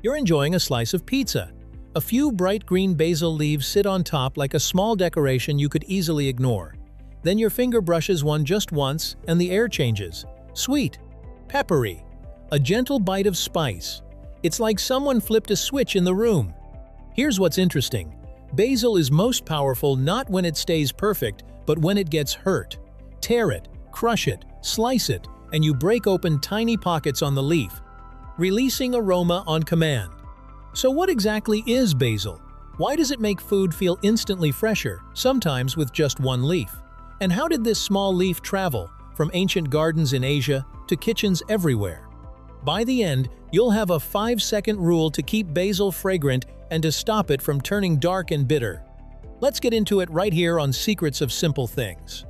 You're enjoying a slice of pizza. A few bright green basil leaves sit on top like a small decoration you could easily ignore. Then your finger brushes one just once and the air changes. Sweet. Peppery. A gentle bite of spice. It's like someone flipped a switch in the room. Here's what's interesting. Basil is most powerful not when it stays perfect, but when it gets hurt. Tear it, crush it, slice it, and you break open tiny pockets on the leaf, releasing aroma on command. So what exactly is basil? Why does it make food feel instantly fresher, sometimes with just one leaf? And how did this small leaf travel from ancient gardens in Asia to kitchens everywhere? By the end, you'll have a 5-second rule to keep basil fragrant and to stop it from turning dark and bitter. Let's get into it right here on Secrets of Simple Things.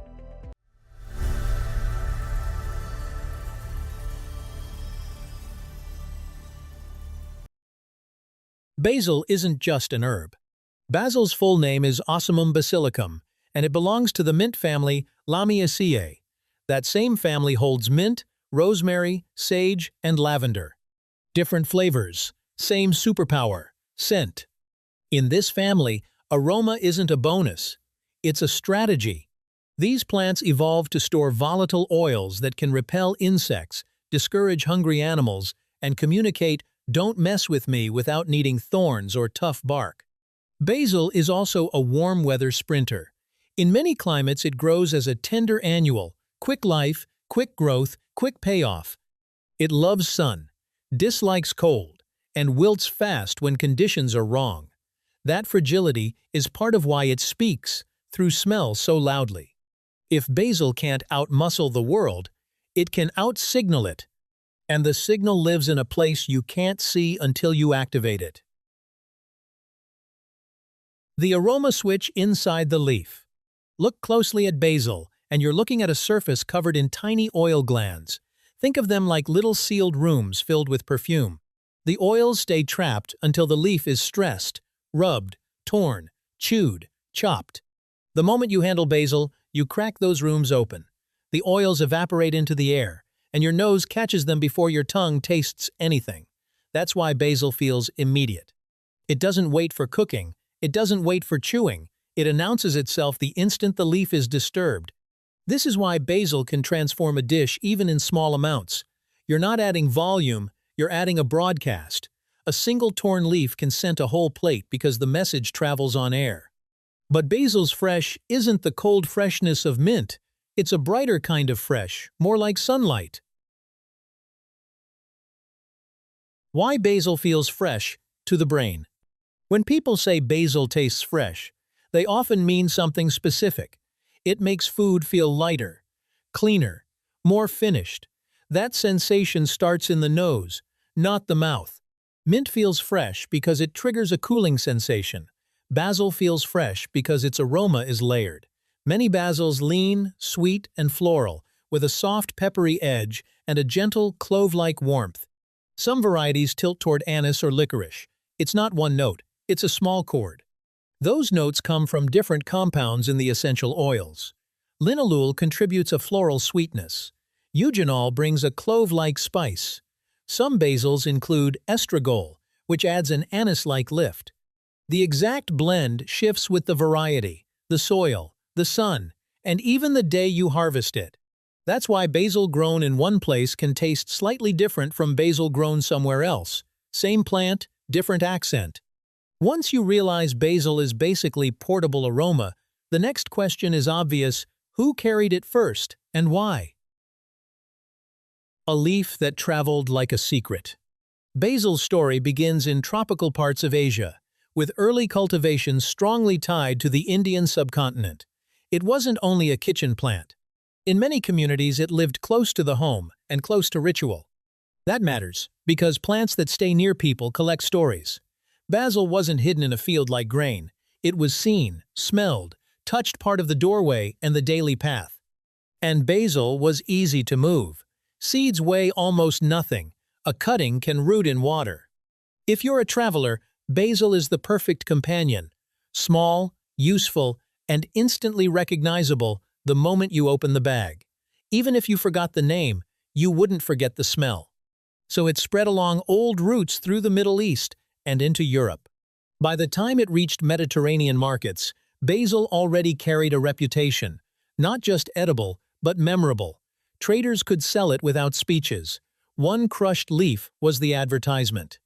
Basil isn't just an herb. Basil's full name is Ocimum basilicum, and it belongs to the mint family Lamiaceae. That same family holds mint, rosemary, sage, and lavender. Different flavors, same superpower, scent. In this family, aroma isn't a bonus, it's a strategy. These plants evolved to store volatile oils that can repel insects, discourage hungry animals, and communicate, "Don't mess with me," without needing thorns or tough bark. Basil is also a warm weather sprinter. In many climates it grows as a tender annual, quick life, quick growth, quick payoff. It loves sun, dislikes cold, and wilts fast when conditions are wrong. That fragility is part of why it speaks, through smell, so loudly. If basil can't outmuscle the world, it can outsignal it. And the signal lives in a place you can't see until you activate it. The aroma switch inside the leaf. Look closely at basil, and you're looking at a surface covered in tiny oil glands. Think of them like little sealed rooms filled with perfume. The oils stay trapped until the leaf is stressed, rubbed, torn, chewed, chopped. The moment you handle basil, you crack those rooms open. The oils evaporate into the air, and your nose catches them before your tongue tastes anything. That's why basil feels immediate. It doesn't wait for cooking. It doesn't wait for chewing. It announces itself the instant the leaf is disturbed. This is why basil can transform a dish even in small amounts. You're not adding volume, you're adding a broadcast. A single torn leaf can scent a whole plate because the message travels on air. But basil's fresh isn't the cold freshness of mint. It's a brighter kind of fresh, more like sunlight. Why basil feels fresh to the brain. When people say basil tastes fresh, they often mean something specific. It makes food feel lighter, cleaner, more finished. That sensation starts in the nose, not the mouth. Mint feels fresh because it triggers a cooling sensation. Basil feels fresh because its aroma is layered. Many basils lean, sweet, and floral, with a soft peppery edge and a gentle clove-like warmth. Some varieties tilt toward anise or licorice. It's not one note, it's a small chord. Those notes come from different compounds in the essential oils. Linalool contributes a floral sweetness. Eugenol brings a clove-like spice. Some basils include estragol, which adds an anise-like lift. The exact blend shifts with the variety, the soil, the sun, and even the day you harvest it. That's why basil grown in one place can taste slightly different from basil grown somewhere else. Same plant, different accent. Once you realize basil is basically portable aroma, the next question is obvious: who carried it first, and why? A leaf that traveled like a secret. Basil's story begins in tropical parts of Asia, with early cultivation strongly tied to the Indian subcontinent. It wasn't only a kitchen plant. In many communities, it lived close to the home and close to ritual. That matters, because plants that stay near people collect stories. Basil wasn't hidden in a field like grain. It was seen, smelled, touched part of the doorway and the daily path. And basil was easy to move. Seeds weigh almost nothing. A cutting can root in water. If you're a traveler, basil is the perfect companion. Small, useful, and instantly recognizable the moment you open the bag. Even if you forgot the name, you wouldn't forget the smell. so it spread along old routes through the Middle East and into Europe. By the time it reached Mediterranean markets, basil already carried a reputation, not just edible, but memorable. Traders could sell it without speeches. One crushed leaf was the advertisement.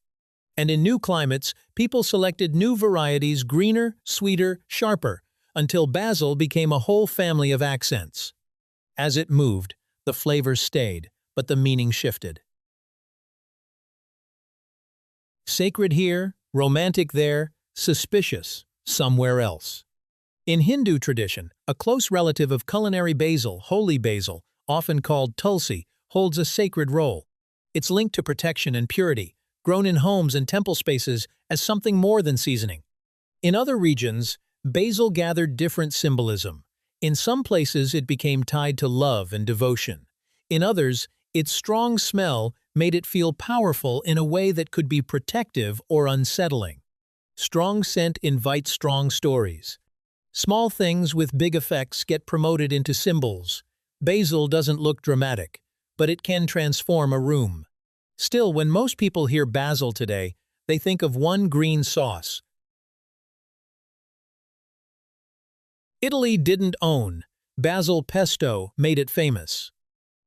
And in new climates, people selected new varieties greener, sweeter, sharper, until basil became a whole family of accents. As it moved, the flavors stayed, but the meaning shifted. Sacred here, romantic there, suspicious somewhere else. In Hindu tradition, a close relative of culinary basil, holy basil, often called tulsi, holds a sacred role. It's linked to protection and purity, grown in homes and temple spaces as something more than seasoning. In other regions, basil gathered different symbolism. In some places, it became tied to love and devotion. In others, its strong smell made it feel powerful in a way that could be protective or unsettling. Strong scent invites strong stories. Small things with big effects get promoted into symbols. Basil doesn't look dramatic, but it can transform a room. Still, when most people hear basil today, they think of one green sauce. Italy didn't own. Basil pesto made it famous.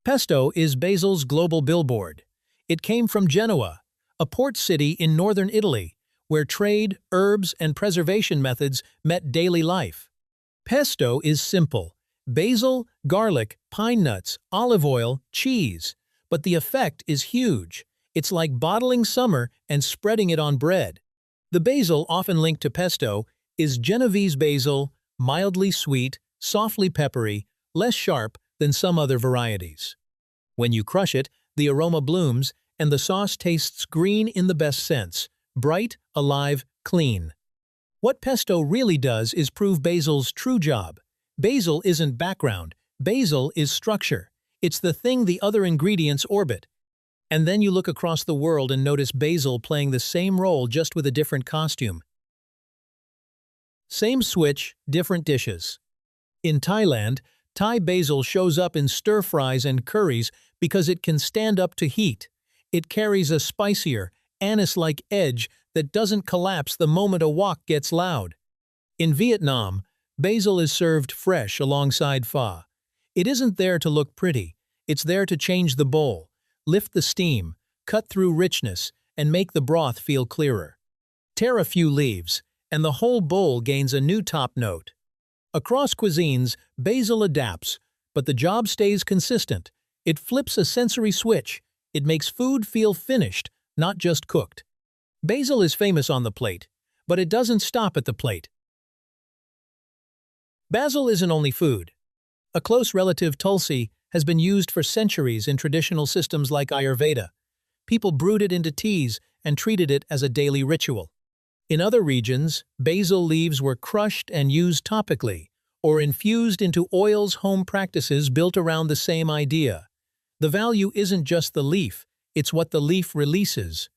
Pesto is basil's global billboard. It came from Genoa, a port city in northern Italy, where trade, herbs, and preservation methods met daily life. Pesto is simple: basil, garlic, pine nuts, olive oil, cheese. But the effect is huge. It's like bottling summer and spreading it on bread. The basil often linked to pesto is Genovese basil, mildly sweet, softly peppery, less sharp than some other varieties. When you crush it, the aroma blooms, and the sauce tastes green in the best sense: bright, alive, clean. What pesto really does is prove basil's true job. Basil isn't background, basil is structure. It's the thing the other ingredients orbit. And then you look across the world and notice basil playing the same role, just with a different costume. Same switch, different dishes. In Thailand, Thai basil shows up in stir-fries and curries because it can stand up to heat. It carries a spicier, anise-like edge that doesn't collapse the moment a wok gets loud. In Vietnam, basil is served fresh alongside pho. It isn't there to look pretty. It's there to change the bowl, lift the steam, cut through richness, and make the broth feel clearer. Tear a few leaves, and the whole bowl gains a new top note. Across cuisines, basil adapts, but the job stays consistent. It flips a sensory switch. It makes food feel finished, not just cooked. Basil is famous on the plate, but it doesn't stop at the plate. Basil isn't only food. A close relative, tulsi, has been used for centuries in traditional systems like Ayurveda. People brewed it into teas and treated it as a daily ritual. In other regions, basil leaves were crushed and used topically, or infused into oils. Home practices built around the same idea. The value isn't just the leaf, it's what the leaf releases.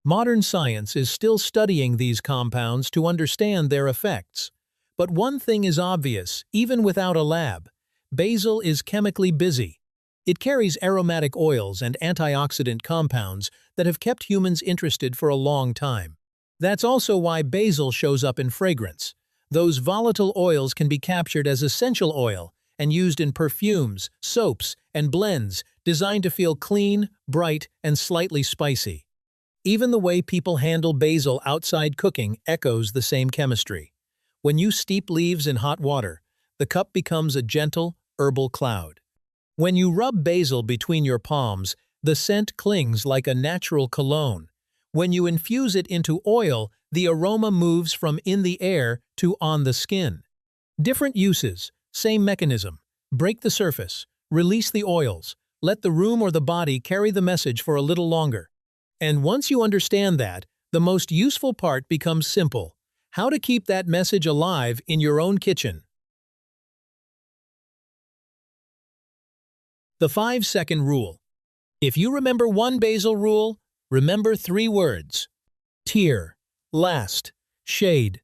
Modern science is still studying these compounds to understand their effects. But one thing is obvious, even without a lab: basil is chemically busy. It carries aromatic oils and antioxidant compounds that have kept humans interested for a long time. That's also why basil shows up in fragrance. Those volatile oils can be captured as essential oil and used in perfumes, soaps, and blends designed to feel clean, bright, and slightly spicy. Even the way people handle basil outside cooking echoes the same chemistry. When you steep leaves in hot water, the cup becomes a gentle, herbal cloud. When you rub basil between your palms, the scent clings like a natural cologne. When you infuse it into oil, the aroma moves from in the air to on the skin. Different uses, same mechanism. Break the surface, release the oils, let the room or the body carry the message for a little longer. And once you understand that, the most useful part becomes simple: how to keep that message alive in your own kitchen. The 5-second rule. If you remember one basil rule, remember 3 words: tear, last, shade.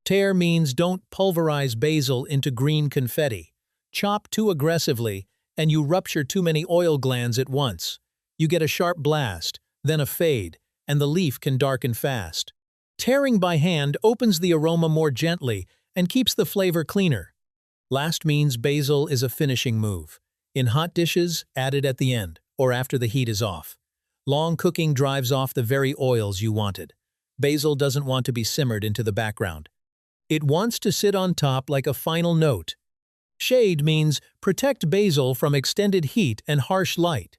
Tear means don't pulverize basil into green confetti. Chop too aggressively, and you rupture too many oil glands at once. You get a sharp blast, then a fade, and the leaf can darken fast. Tearing by hand opens the aroma more gently and keeps the flavor cleaner. Last means basil is a finishing move. In hot dishes, add it at the end, or after the heat is off. Long cooking drives off the very oils you wanted. Basil doesn't want to be simmered into the background. It wants to sit on top like a final note. Shade means protect basil from extended heat and harsh light.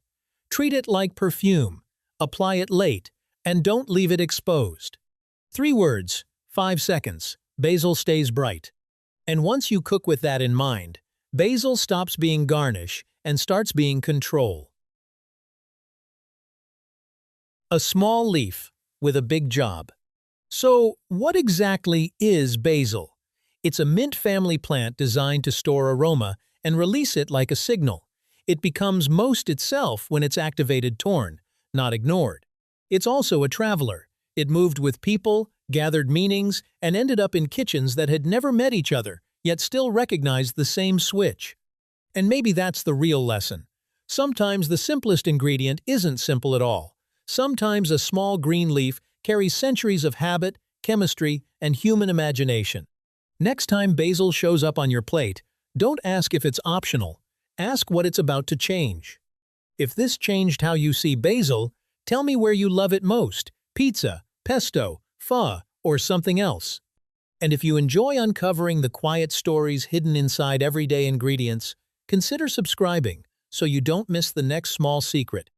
Treat it like perfume. Apply it late, and don't leave it exposed. 3 words, 5 seconds. Basil stays bright. And once you cook with that in mind, basil stops being garnish and starts being control. A small leaf with a big job. So, what exactly is basil? It's a mint family plant designed to store aroma and release it like a signal. It becomes most itself when it's activated, torn, not ignored. It's also a traveler. It moved with people, gathered meanings, and ended up in kitchens that had never met each other, yet still recognized the same switch. And maybe that's the real lesson. Sometimes the simplest ingredient isn't simple at all. Sometimes a small green leaf carries centuries of habit, chemistry, and human imagination. Next time basil shows up on your plate, don't ask if it's optional. Ask what it's about to change. If this changed how you see basil, tell me where you love it most: pizza, pesto, pho, or something else. And if you enjoy uncovering the quiet stories hidden inside everyday ingredients, consider subscribing so you don't miss the next small secret.